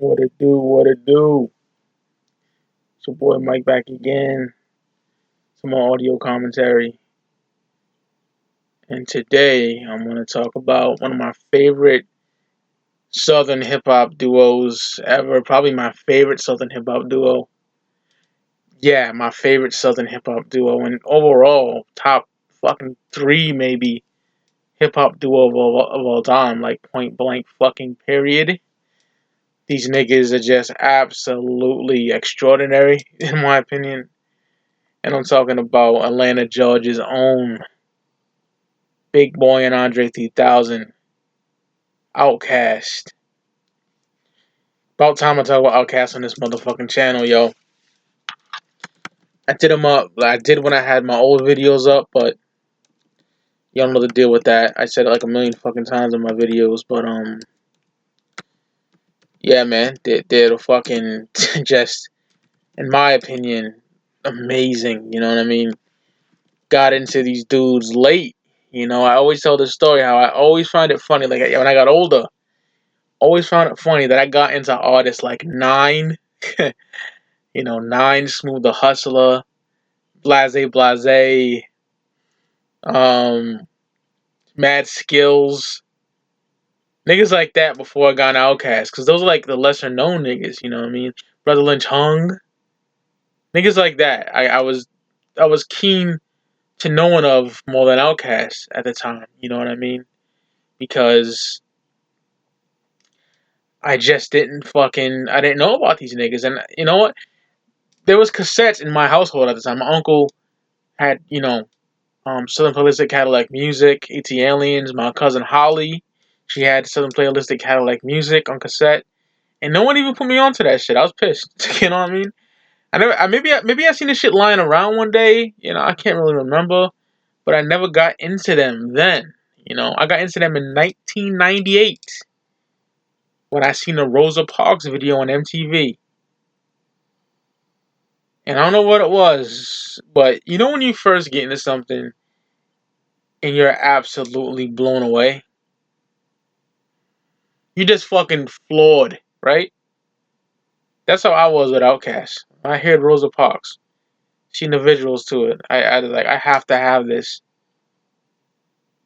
What it do? What it do? It's your boy Mike back again. Some more audio commentary. And today I'm going to talk about one of my favorite Southern hip hop duos ever. Probably my favorite Southern hip hop duo. Yeah, my favorite Southern hip hop duo. And overall, top fucking three maybe hip hop duo of all time. Like point blank fucking period. These niggas are just absolutely extraordinary, in my opinion. And I'm talking about Atlanta, Georgia's own Big Boy and Andre 3000, Outkast. About time I talk about Outkast on this motherfucking channel, yo. I did them up. I did when I had my old videos up, but you don't know the deal with that. I said it like a million fucking times in my videos, but yeah, man, they're the fucking just, in my opinion, amazing. You know what I mean? Got into these dudes late. You know, I always tell this story how I always find it funny. Like when I got older, always found it funny that I got into artists like Nine, Nine, Smooth the Hustler, Blase Blase, um, Mad Skills, niggas like that before I got Outkast, because those are like the lesser known niggas, you know what I mean? Brother Lynch Hung, niggas like that. I was keen to knowing of more than Outkast at the time, you know what I mean? Because I didn't know about these niggas, and you know what? There was cassettes in my household at the time. My uncle had, Southern Playalistic Cadillac Music, E.T. Aliens. My cousin Holly, she had Southern Playalistic Cadillac Music on cassette, and no one even put me onto that shit. I was pissed. You know what I mean? Maybe I seen this shit lying around one day. You know, I can't really remember, but I never got into them then. You know, I got into them in 1998 when I seen the Rosa Parks video on MTV. And I don't know what it was, but you know when you first get into something and you're absolutely blown away? You just fucking floored, right? That's how I was with Outkast. I heard Rosa Parks, seen the visuals to it. I was like, I have to have this.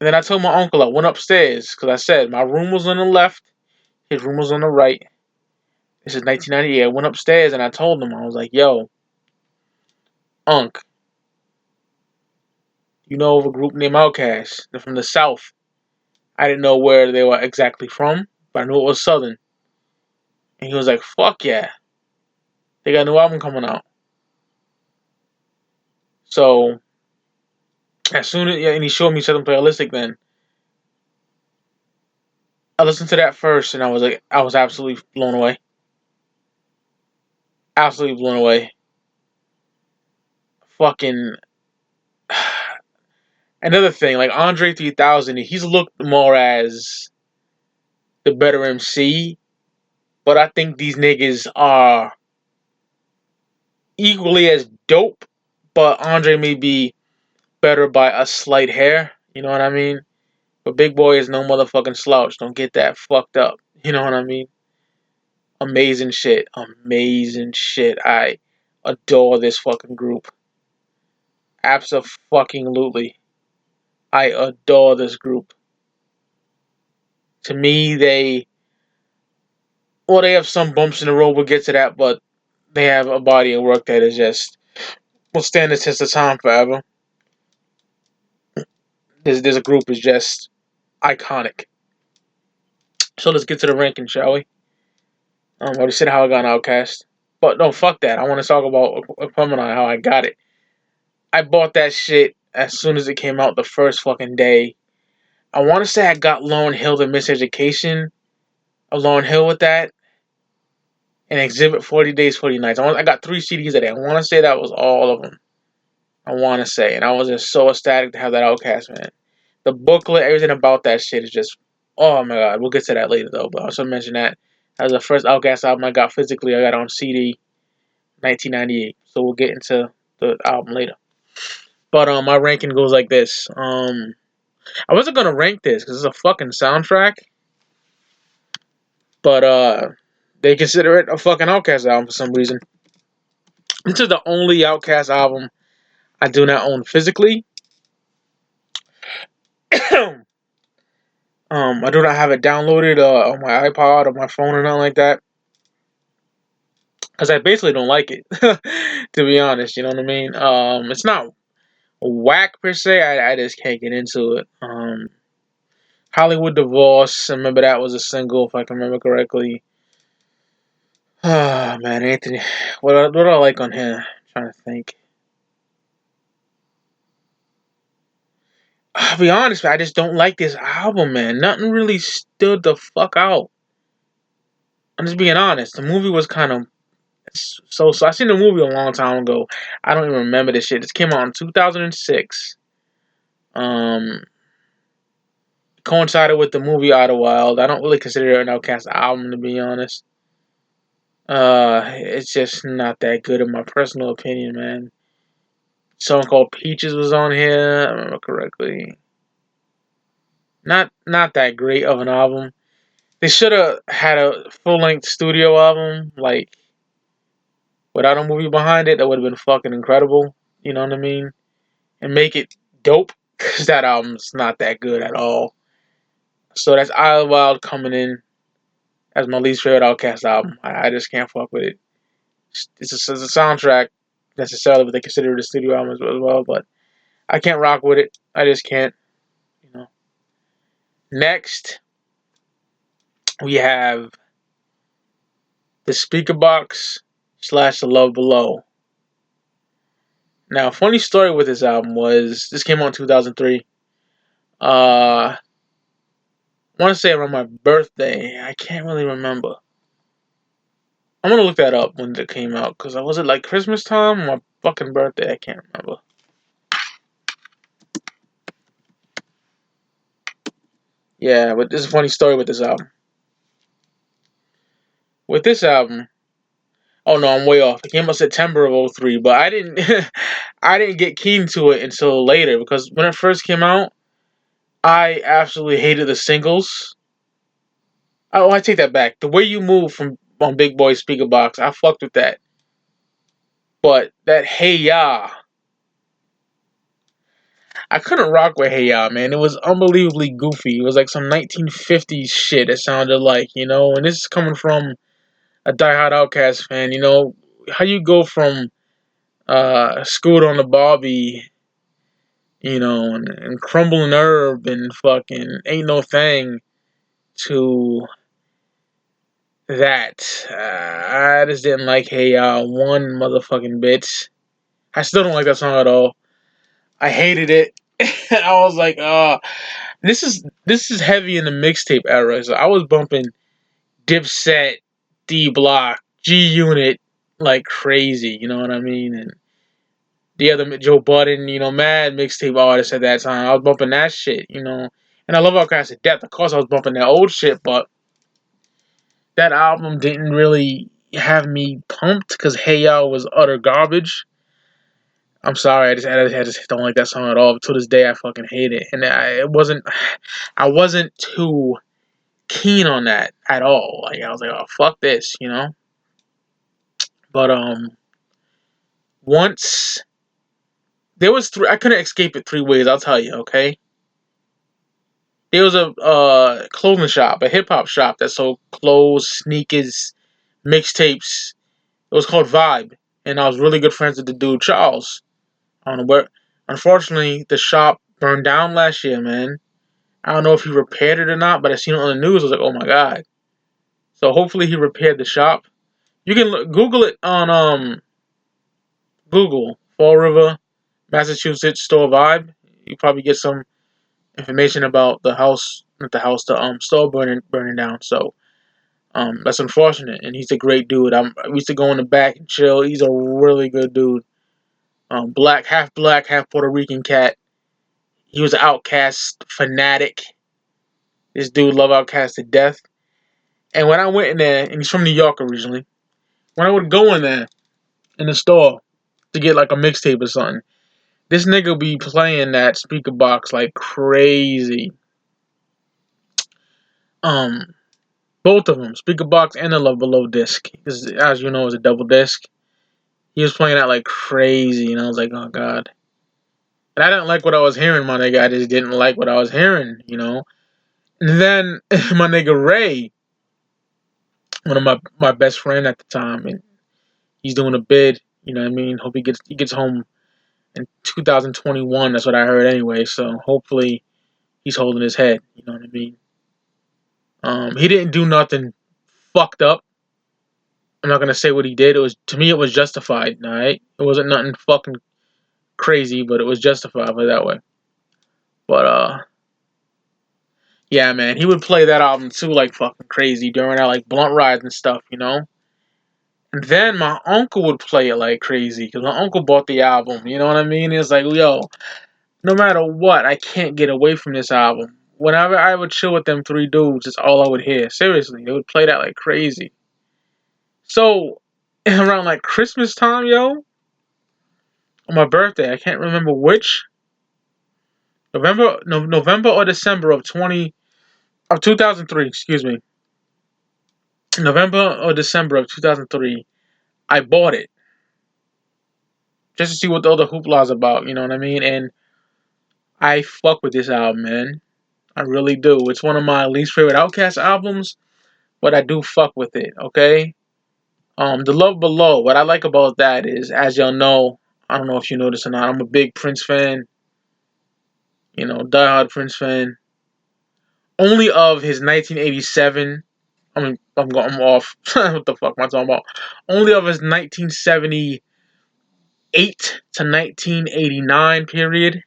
And then I told my uncle, I went upstairs, because I said my room was on the left, his room was on the right. This is 1998. I went upstairs and I told him, I was like, yo, Unc, you know of a group named Outkast? They're from the South. I didn't know where they were exactly from, but I knew it was Southern. And he was like, fuck yeah. They got a new album coming out. So, as soon as, yeah, and he showed me Southern Playalistic then. I listened to that first and I was like, I was absolutely blown away. Absolutely blown away. Fucking. Another thing, like Andre 3000, he's looked more as the better MC, but I think these niggas are equally as dope, but Andre may be better by a slight hair. You know what I mean? But Big Boy is no motherfucking slouch. Don't get that fucked up. You know what I mean? Amazing shit. Amazing shit. I adore this fucking group. Absolutely. I adore this group. To me, they have some bumps in the road. We'll get to that, but they have a body of work that is just will stand the test of time forever. This group is just iconic. So let's get to the ranking, shall we? I already said how I got an Outkast. But no, fuck that. I want to talk about Aquemini, how I got it. I bought that shit as soon as it came out the first fucking day. I want to say I got Lauryn Hill, The Miseducation of Lauryn Hill with that. And Exhibit 40 Days, 40 Nights. I got 3 CDs of that. I want to say that was all of them. I want to say. And I was just so ecstatic to have that Outkast, man. The booklet, everything about that shit is just, oh my god. We'll get to that later, though. But I also mention that. That was the first Outkast album I got physically. I got on CD, 1998. So we'll get into the album later. But my ranking goes like this. I wasn't gonna rank this because it's a fucking soundtrack. But They consider it a fucking Outkast album for some reason. This is the only Outkast album I do not own physically. I do not have it downloaded on my iPod or my phone or nothing like that. Because I basically don't like it, to be honest. You know what I mean? It's not whack per se. I just can't get into it. Hollywood Divorce. I remember that was a single, if I can remember correctly. Ah, man, Anthony. What do I like on here? I'm trying to think. I'll be honest, man, I just don't like this album, man. Nothing really stood the fuck out. I'm just being honest. The movie was kind of so. I seen the movie a long time ago. I don't even remember this shit. This came out in 2006. Um, Coincided with the movie Idlewild. I don't really consider it an Outkast album, to be honest. It's just not that good in my personal opinion, man. Song called Peaches was on here. I remember correctly. Not that great of an album. They should have had a full length studio album, like without a movie behind it. That would have been fucking incredible. You know what I mean? And make it dope, because that album's not that good at all. So that's Idlewild coming in as my least favorite Outkast album. I just can't fuck with it. It's a soundtrack necessarily, but they consider it a studio album as well. But I can't rock with it. I just can't. You know. Next, we have the Speaker Box / The Love Below. Now, funny story with this album was this came out in 2003. I want to say around my birthday. I can't really remember. I'm gonna look that up when it came out, because was it like Christmas time or my fucking birthday? I can't remember. Yeah, but this is a funny story with this album. With this album, oh no, I'm way off. It came out September of '03, but I didn't I didn't get keen to it until later, because when it first came out, I absolutely hated the singles. Oh, I take that back. The Way You Move from on Big Boy Speaker Box, I fucked with that. But that Hey Ya, I couldn't rock with Hey Ya, man. It was unbelievably goofy. It was like some 1950s shit, it sounded like, you know? And this is coming from a diehard Outkast fan, you know? How you go from Scooter on the Barbie, you know, and Crumbling Herb and fucking Ain't No Thing to that. I just didn't like Hey Ya one motherfucking bit. I still don't like that song at all. I hated it. I was like, this is heavy in the mixtape era. So I was bumping Dipset, D Block, G Unit like crazy. You know what I mean? And the other Joe Budden, you know, mad mixtape artists at that time. I was bumping that shit, you know. And I love Outkast to death. Of course, I was bumping that old shit, but that album didn't really have me pumped, because Hey Ya was utter garbage. I'm sorry, I just don't like that song at all. To this day, I fucking hate it, and I wasn't too keen on that at all. Like, I was like, oh fuck this, you know. But once there was I couldn't escape it three ways. I'll tell you, okay. There was a clothing shop, a hip hop shop that sold clothes, sneakers, mixtapes. It was called Vibe, and I was really good friends with the dude Charles. I don't know where. Unfortunately, the shop burned down last year, man. I don't know if he repaired it or not, but I seen it on the news. I was like, oh my god. So hopefully he repaired the shop. You can Google it on Google Fall River, Massachusetts store Vibe. You probably get some information about the house, not the house, the store burning down. So that's unfortunate. And he's a great dude. We used to go in the back and chill. He's a really good dude. Black, half Puerto Rican cat. He was an Outkast fanatic. This dude loved Outkast to death. And when I went in there, and he's from New York originally, when I would go in there in the store to get like a mixtape or something, this nigga be playing that speaker box like crazy. Um, Both of them, Speaker Box and the Love Below disc. As you know, it's a double disc. He was playing that like crazy, and I was like, oh god. And I didn't like what I was hearing, my nigga. I just didn't like what I was hearing, you know. And then my nigga Ray, one of my best friend at the time, and he's doing a bid. You know what I mean? Hope he gets home in 2021. That's what I heard anyway. So hopefully he's holding his head. You know what I mean? He didn't do nothing fucked up. I'm not gonna say what he did. It was, to me, it was justified. All right, it wasn't nothing fucking crazy, but it was justified by that way. But yeah, man, he would play that album too like fucking crazy during our like blunt rides and stuff, you know. And then my uncle would play it like crazy because my uncle bought the album. You know what I mean? It's like, yo, no matter what, I can't get away from this album. Whenever I would chill with them three dudes, it's all I would hear. Seriously, they would play that like crazy. So around like Christmas time, yo, on my birthday, I can't remember which November or December of 2003. Excuse me, November or December of 2003. I bought it just to see what the other hoopla is about. You know what I mean? And I fuck with this album, man. I really do. It's one of my least favorite Outkast albums, but I do fuck with it. Okay. The Love Below. What I like about that is, as y'all know, I don't know if you know this or not, I'm a big Prince fan. You know, diehard Prince fan. Only of his 1987. I mean, I'm off. What the fuck am I talking about? Only of his 1978 to 1989 period.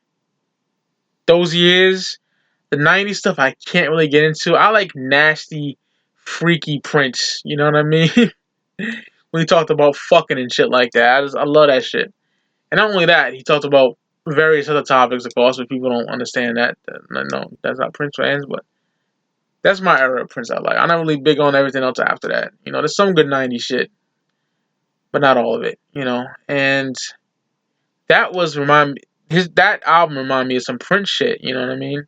Those years, the 90s stuff I can't really get into. I like nasty, freaky Prince. You know what I mean? When he talked about fucking and shit like that. I love that shit. And not only that, he talked about various other topics, of course, but people don't understand that. No, that's not Prince fans, but that's my era of Prince I like. I'm not really big on everything else after that. You know, there's some good 90s shit, but not all of it, you know. And that album remind me of some Prince shit, you know what I mean?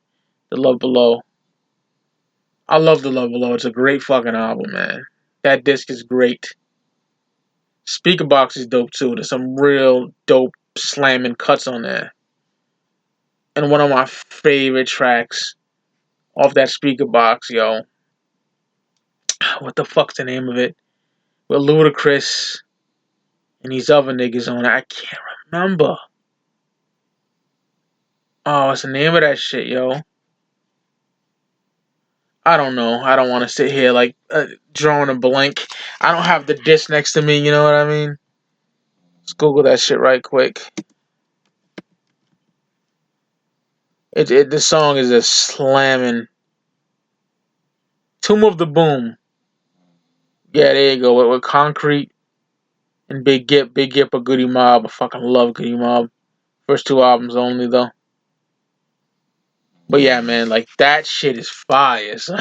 The Love Below. I love The Love Below. It's a great fucking album, man. That disc is great. Speaker Box is dope too. There's some real dope slamming cuts on there. And one of my favorite tracks off that Speaker Box, yo. What the fuck's the name of it? With Ludacris and these other niggas on it. I can't remember. Oh, what's the name of that shit, yo? I don't know. I don't want to sit here like drawing a blank. I don't have the disc next to me, you know what I mean? Let's Google that shit right quick. This song is just slamming. Tomb of the Boom. Yeah, there you go. With Concrete and Big Gip or Goody Mob. I fucking love Goody Mob. First two albums only though. But yeah, man, like that shit is fire. Son.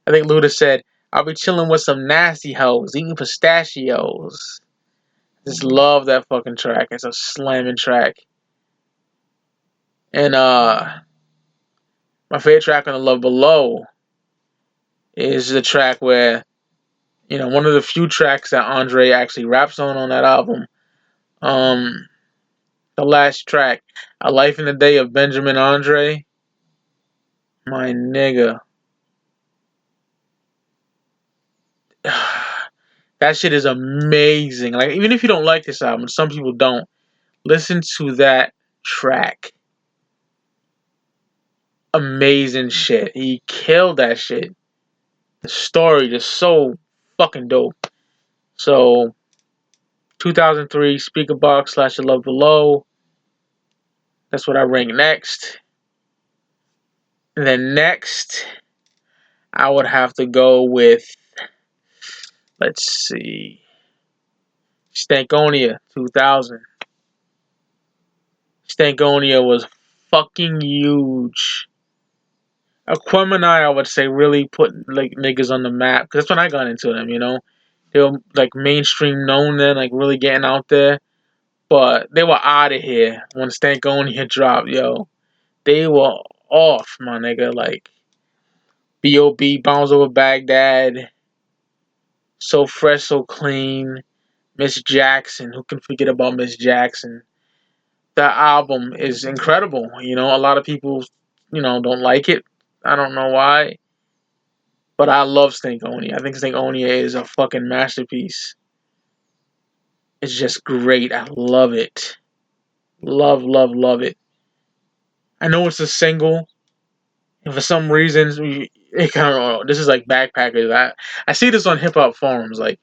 I think Luda said, "I'll be chilling with some nasty hoes, eating pistachios." Just love that fucking track. It's a slamming track. And my favorite track on the Love Below is the track where, you know, one of the few tracks that Andre actually raps on that album. The last track, A Life in the Day of Benjamin Andre. My nigga. That shit is amazing. Like, even if you don't like this album, some people don't, listen to that track. Amazing shit. He killed that shit. The story just so fucking dope. So, 2003, Speaker Box / The Love Below. That's what I rank next. And then next, I would have to go with, let's see, Stankonia 2000. Stankonia was fucking huge. Aquemini, I would say, really put like niggas on the map. Cause that's when I got into them, you know. They were like mainstream known then, like really getting out there. But they were out of here when Stankonia dropped, yo. They were off, my nigga. Like, B.O.B. Bounds Over Baghdad, So Fresh, So Clean, Miss Jackson. Who can forget about Miss Jackson? That album is incredible. You know, a lot of people, don't like it. I don't know why, but I love Stankonia. I think Stankonia is a fucking masterpiece. It's just great. I love it. Love, love, love it. I know it's a single, and for some reasons, it kind of this is like backpackers. I see this on hip hop forums. Like,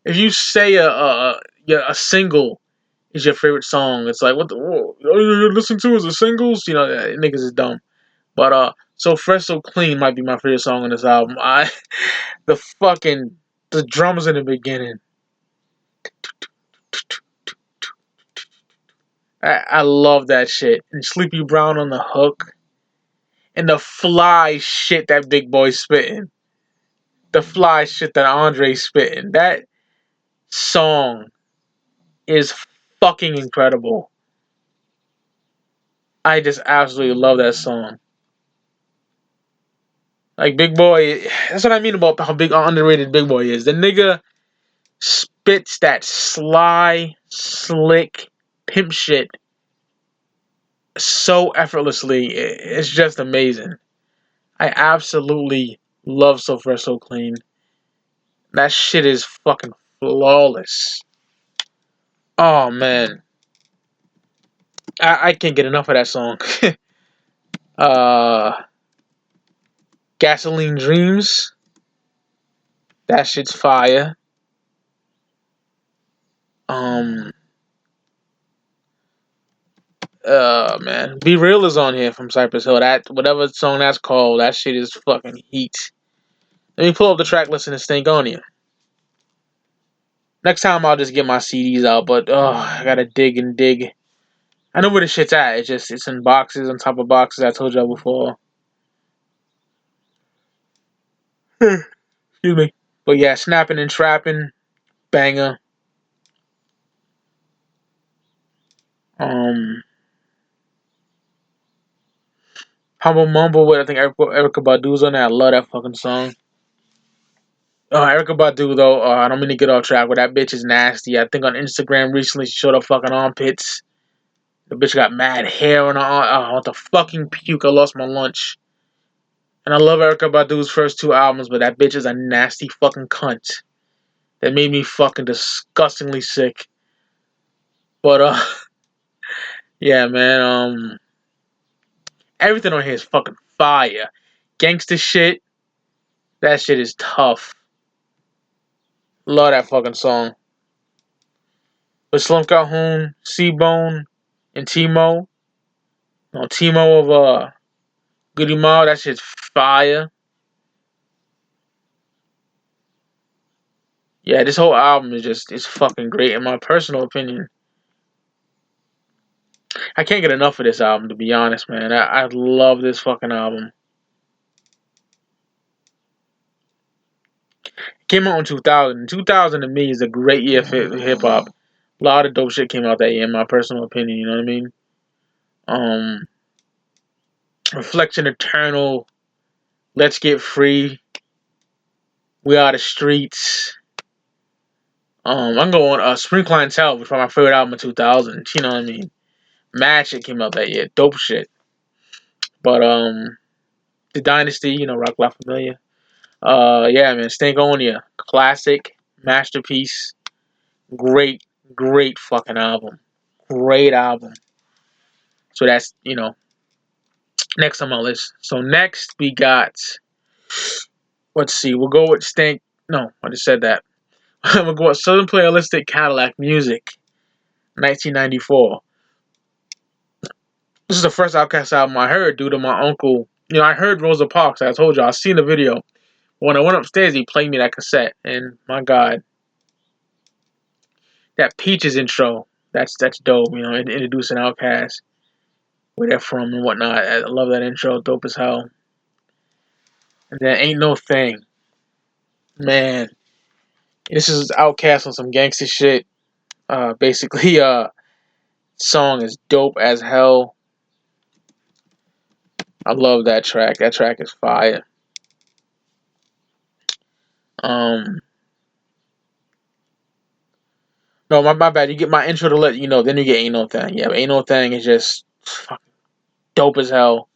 if you say a single is your favorite song, it's like, what the whoa, all you listen to is the singles. Niggas is dumb. But So Fresh So Clean might be my favorite song on this album. The fucking the drums in the beginning. I love that shit. And Sleepy Brown on the hook. And the fly shit that Big Boy spitting. The fly shit that Andre spitting. That song is fucking incredible. I just absolutely love that song. Like Big Boy, that's what I mean about how big underrated Big Boy is. The nigga spits that sly, slick, pimp shit so effortlessly. It's just amazing. I absolutely love So Fresh So Clean. That shit is fucking flawless. Oh man, I can't get enough of that song. uh, Gasoline Dreams. That shit's fire. Um, man, Be Real is on here from Cypress Hill. That whatever song that's called, that shit is fucking heat. Let me pull up the track list and Stankonia. Next time I'll just get my CDs out, but I gotta dig and dig. I know where the shit's at. It's in boxes on top of boxes. I told y'all before. Excuse me. But yeah, Snapping and Trapping, banger. Um, Humble Mumble with I think Erica Badu's on there. I love that fucking song. Erica Badu though, I don't mean to get off track, but that bitch is nasty. I think on Instagram recently she showed her fucking armpits. The bitch got mad hair on her arm. I want to fucking puke. I lost my lunch. And I love Erica Badu's first two albums, but that bitch is a nasty fucking cunt. That made me fucking disgustingly sick. But yeah, man. Everything on here is fucking fire. Gangsta shit. That shit is tough. Love that fucking song. With Slim Calhoun, C-Bone, and Timo. No, Timo of Goody Mob, that shit's fire. Yeah, this whole album is fucking great in my personal opinion. I can't get enough of this album, to be honest, man. I love this fucking album. It came out in 2000. 2000 to me is a great year for hip hop. A lot of dope shit came out that year, in my personal opinion. You know what I mean? Reflection Eternal, Let's Get Free, We Are the Streets. I'm going Spring Clientele, which was my favorite album of 2000. You know what I mean? Mad shit came out that year, dope shit. But The Dynasty, Rock La Familia. Yeah, man, Stankonia, classic, masterpiece, great, great fucking album, great album. So that's next on my list. So next we got, let's see, we'll go with Stank. No, I just said that. We'll go with Southern Playalistic Cadillac Music, 1994. This is the first Outkast album I heard due to my uncle. I heard Rosa Parks. I told you I seen the video. When I went upstairs, he played me that cassette, and my God, that Peaches intro, that's dope. Introducing Outkast, where they're from and whatnot. I love that intro, dope as hell. And then Ain't No Thing, man. This is Outkast on some gangster shit. Basically, song is dope as hell. I love that track. That track is fire. Um, no, my bad. You get my intro to let you know, then you get Ain't No Thing. Yeah, but Ain't No Thing is just fucking dope as hell.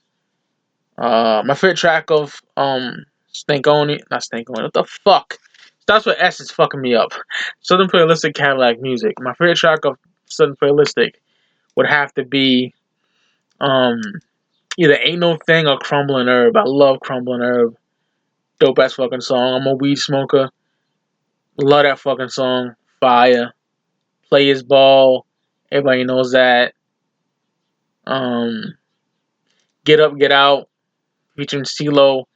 My favorite track of Stankonia, not Stankonia. What the fuck? That's what S is fucking me up. Southern Playalistic Cadillac Music. My favorite track of Southern Playalistic would have to be um either Ain't No Thing or Crumbling Herb. I love Crumbling Herb. Dope ass fucking song. I'm a weed smoker. Love that fucking song. Fire. Play His Ball. Everybody knows that. Um, Get Up, Get Out. Featuring CeeLo.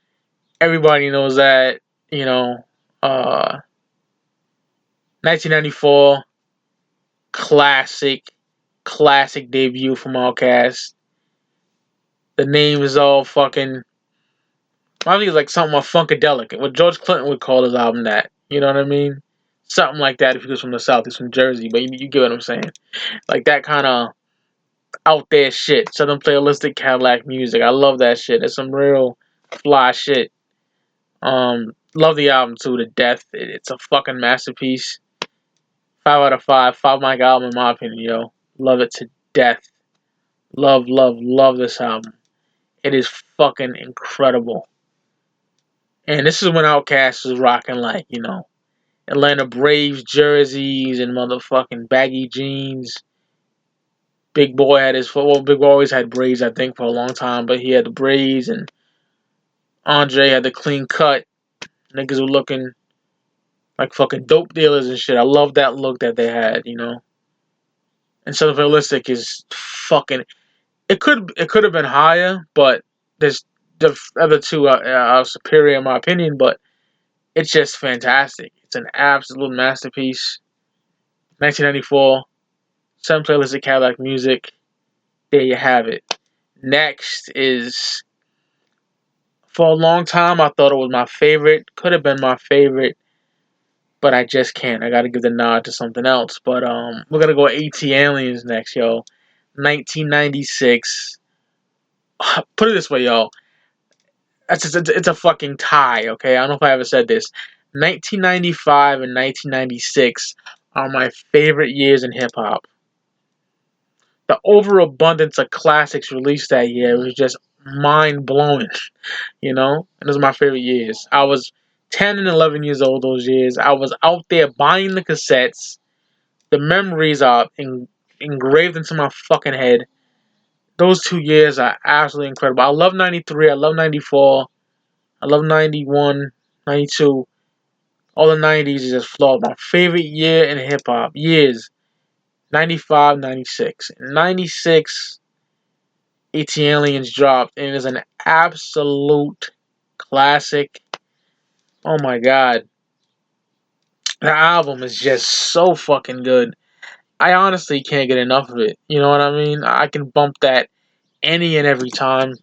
Everybody knows that. You know. 1994. Classic. Classic debut from Outkast. The name is all fucking. I think it's like something of Funkadelic. What George Clinton would call his album that. You know what I mean? Something like that if he was from the South. He's from Jersey. But you get what I'm saying. Like that kind of out there shit. Southern Playalistic Cadillac Music. I love that shit. It's some real fly shit. Love the album too to death. It's a fucking masterpiece. 5 out of 5. 5 mic album in my opinion, yo. Love it to death. Love, love, love this album. It is fucking incredible. And this is when Outkast was rocking like, Atlanta Braves jerseys and motherfucking baggy jeans. Big Boy had Big Boy always had braids, I think, for a long time, but he had the braids, and Andre had the clean cut. Niggas were looking like fucking dope dealers and shit. I love that look that they had. And Southern Realistic is fucking. It could have been higher, but there's the other two are superior in my opinion. But it's just fantastic. It's an absolute masterpiece. 1994, Southern Realistic Cadillac Music. There you have it. Next is, for a long time I thought it was my favorite. Could have been my favorite, but I just can't. I gotta give the nod to something else. But we're gonna go AT Aliens next, yo. 1996. Put it this way, yo. It's a fucking tie, okay? I don't know if I ever said this. 1995 and 1996 are my favorite years in hip hop. The overabundance of classics released that year was just mind blowing, And those are my favorite years. I was 10 and 11 years old those years. I was out there buying the cassettes. The memories are engraved into my fucking head. Those 2 years are absolutely incredible. I love 93. I love 94. I love 91, 92. All the 90s is just flawed. My favorite year in hip hop. Years. 95, 96. 96, AT Aliens dropped. And it is an absolute classic. Oh my god. The album is just so fucking good. I honestly can't get enough of it. You know what I mean? I can bump that any and every time.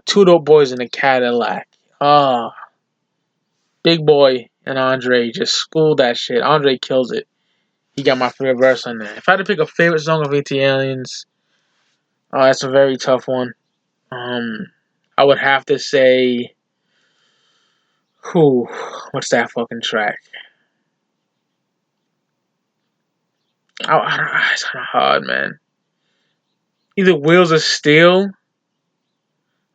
Two Dope Boys in a Cadillac. Big Boy and Andre just schooled that shit. Andre kills it. He got my favorite verse on there. If I had to pick a favorite song of AT Aliens, that's a very tough one. I would have to say, who? What's that fucking track? It's kind of hard, man. Either Wheels of Steel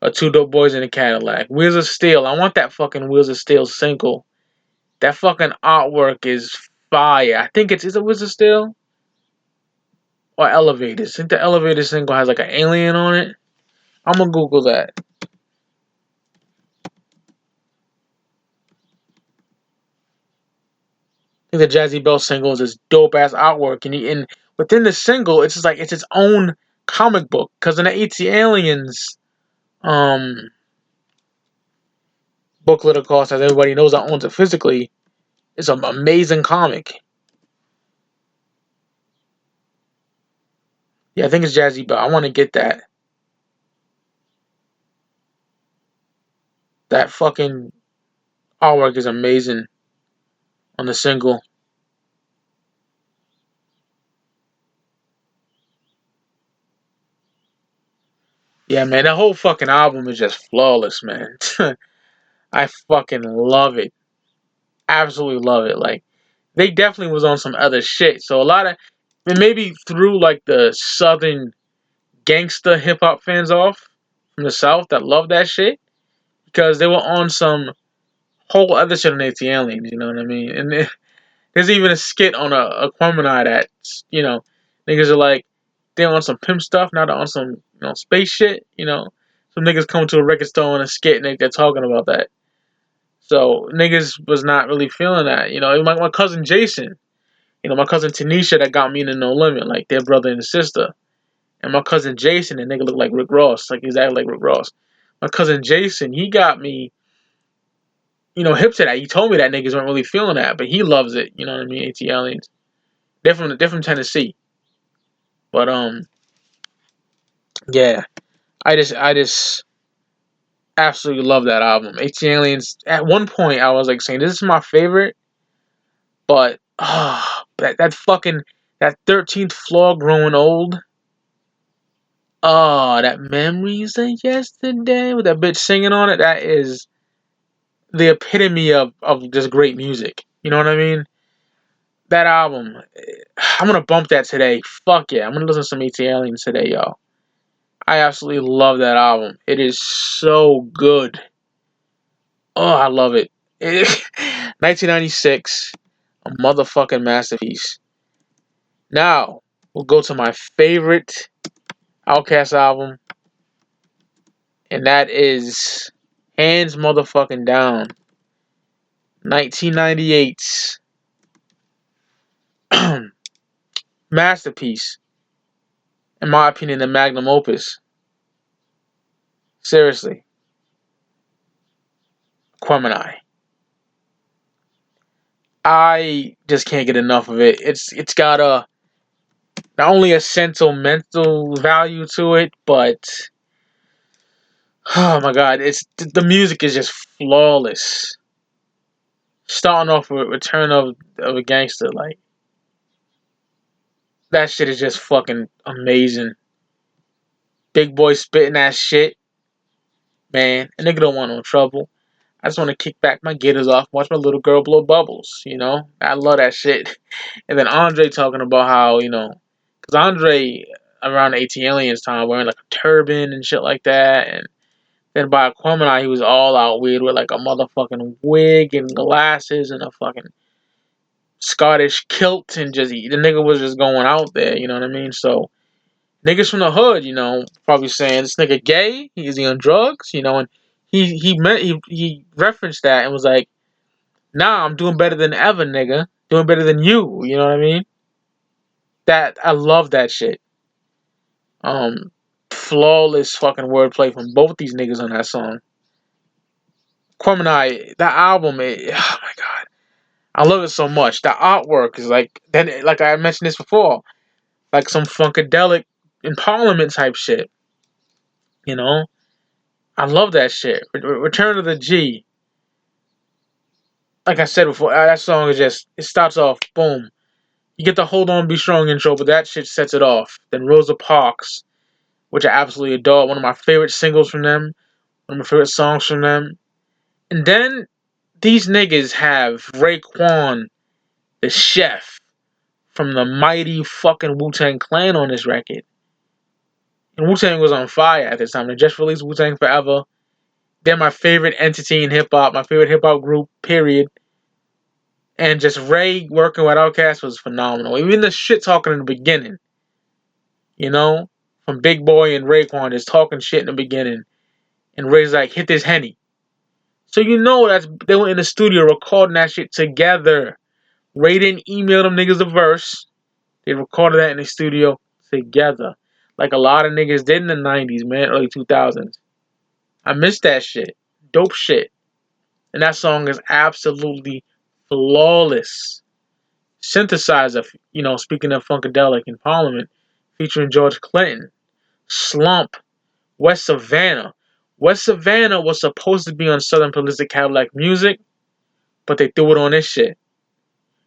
or Two Dope Boys in a Cadillac. Wheels of Steel. I want that fucking Wheels of Steel single. That fucking artwork is fire. I think is it Wheels of Steel? Or Elevators. I think the Elevator single has like an alien on it. I'm gonna Google that. I think the Jazzy Bell single is this dope ass artwork, and within the single, it's just like it's its own comic book. Because in the AT Aliens booklet, of course, as everybody knows that owns it physically, it's an amazing comic. Yeah, I think it's Jazzy Bell. I want to get that. That fucking artwork is amazing on the single. Yeah, man, that whole fucking album is just flawless, man. I fucking love it. Absolutely love it. Like they definitely was on some other shit. So a lot of and maybe threw like the southern gangsta hip hop fans off from the south that love that shit because they were on some whole other shit on AT Aliens. You know what I mean? And there's even a skit on a Aquemini that niggas are like they're on some pimp stuff, now they're on some space shit. Some niggas come to a record store on a skit and they're talking about that. So niggas was not really feeling that. My cousin Jason, my cousin Tanisha that got me into No Limit, like their brother and sister. And my cousin Jason, the nigga looked like Rick Ross, like exactly like Rick Ross. My cousin Jason, he got me, hip to that. He told me that niggas weren't really feeling that, but he loves it. You know what I mean? AT Aliens. They're from Tennessee. But yeah. I just absolutely love that album. AT Aliens. At one point, I was like saying, "This is my favorite," but that 13th floor growing old. Oh, that memories of yesterday with that bitch singing on it. That is the epitome of just great music. You know what I mean? That album. I'm gonna bump that today. Fuck yeah, I'm gonna listen to some AT Aliens today, y'all. I absolutely love that album. It is so good. Oh, I love it. 1996, a motherfucking masterpiece. Now, we'll go to my favorite Outkast album, and that is hands motherfucking down 1998's masterpiece. In my opinion, the magnum opus. Seriously, Aquemini. I just can't get enough of it. It's got not only a sentimental value to it, but oh my god, it's the music is just flawless. Starting off with Return of a Gangster, like that shit is just fucking amazing. Big Boy spitting that shit, man. A nigga don't want no trouble. I just want to kick back my gaiters off, watch my little girl blow bubbles. I love that shit. And then Andre talking about how because Andre around the AT Aliens time wearing like a turban and shit like that, and then by Aquemini he was all out weird with like a motherfucking wig and glasses and a fucking Scottish kilt and just the nigga was just going out there. You know what I mean? So niggas from the hood, probably saying this nigga gay. Is he on drugs? And he referenced that and was like, "Nah, I'm doing better than ever, nigga. Doing better than you." You know what I mean? That I love that shit. Um, Flawless fucking wordplay from both these niggas on that song. Quemini, that album, oh my god, I love it so much. The artwork is like I mentioned this before, like some funkadelic in Parliament type shit. You know, I love that shit. Return of the G. Like I said before, that song is just it starts off boom. You get the Hold On Be Strong intro, but that shit sets it off. Then Rosa Parks, which I absolutely adore. One of my favorite singles from them. One of my favorite songs from them. And then these niggas have Raekwon, the chef, from the mighty fucking Wu-Tang Clan on this record. And Wu-Tang was on fire at this time. They just released Wu-Tang Forever. They're my favorite entity in hip-hop, my favorite hip-hop group, period. And just Ray working with Outkast was phenomenal. Even the shit talking in the beginning, you know? From Big Boy and Raekwon just talking shit in the beginning. And Ray's like, hit this Henny. So they were in the studio recording that shit together. Ray didn't email them niggas a verse. They recorded that in the studio together. Like a lot of niggas did in the 90s, man, early 2000s. I miss that shit. Dope shit. And that song is absolutely flawless. Synthesizer, speaking of Funkadelic in Parliament, featuring George Clinton. Slump. West Savannah. West Savannah was supposed to be on Southern Ballistic Cadillac Music, but they threw it on this shit.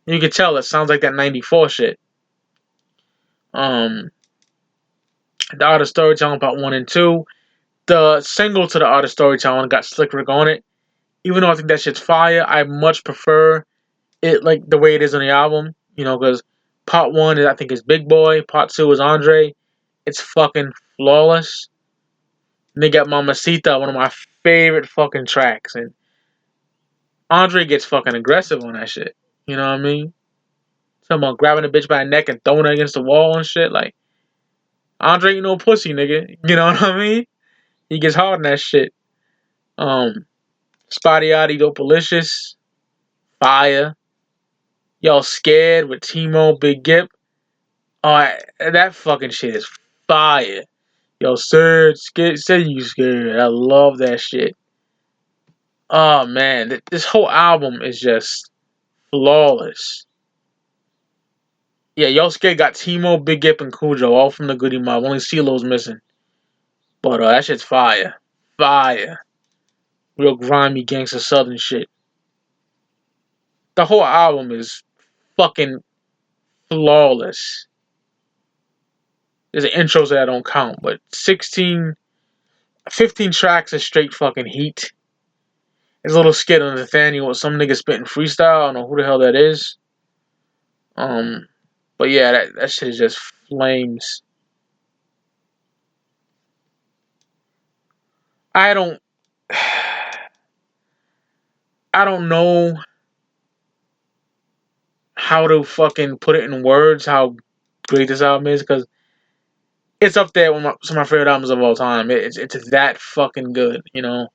You can tell it sounds like that 94 shit. The Art of Storytelling Part 1 and 2. The single to the Art of Storytelling got Slick Rick on it. Even though I think that shit's fire, I much prefer it like the way it is on the album. You know, because part one is I think is Big Boy, part two is Andre. It's fucking flawless. And they got Mamacita, one of my favorite fucking tracks, and Andre gets fucking aggressive on that shit. You know what I mean? Talking about grabbing a bitch by the neck and throwing her against the wall and shit. Like, Andre ain't no pussy, nigga. You know what I mean? He gets hard in that shit. Spotty Dopalicious. Fire. Y'all Scared with Timo, Big Gip. Oh, that fucking shit is fire. Yo, scared, say you scared. I love that shit. Oh, man. This whole album is just flawless. Yeah, Yo Scared got Timo, Big Gip, and Cujo, all from the Goody Mob. Only CeeLo's missing. But that shit's fire. Fire. Real grimy gangster southern shit. The whole album is fucking flawless. There's intros that I don't count, but 15 tracks of straight fucking heat. There's a little skit on Nathaniel with some nigga spitting freestyle. I don't know who the hell that is. But yeah, that shit is just flames. I don't I don't know how to fucking put it in words how great this album is, because it's up there with some of my favorite albums of all time. It's that fucking good, you know.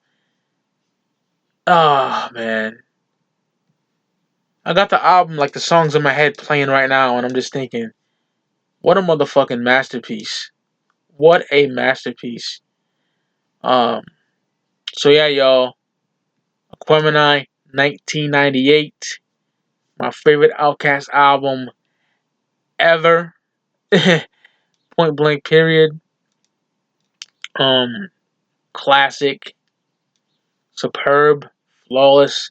Ah, man. I got the album, like the songs in my head playing right now, and I'm just thinking, what a motherfucking masterpiece. What a masterpiece. Um, so yeah, y'all. Aquemini, 1998. My favorite Outkast album ever. Point blank period. Um, Classic. Superb. Flawless.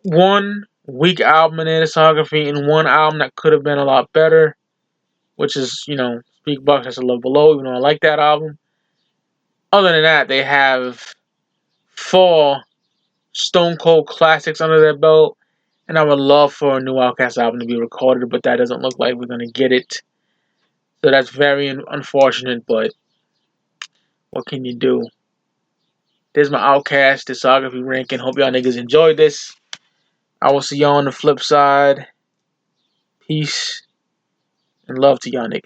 One weak album in their discography and one album that could have been a lot better, which is, you know, Speak Bucks That's a Love Below, even though I like that album. Other than that, they have 4 Stone Cold classics under their belt, and I would love for a new Outkast album to be recorded, but that doesn't look like we're going to get it. So that's very unfortunate, but what can you do? There's my Outkast discography ranking. Hope y'all niggas enjoyed this. I will see y'all on the flip side. Peace and love to y'all niggas.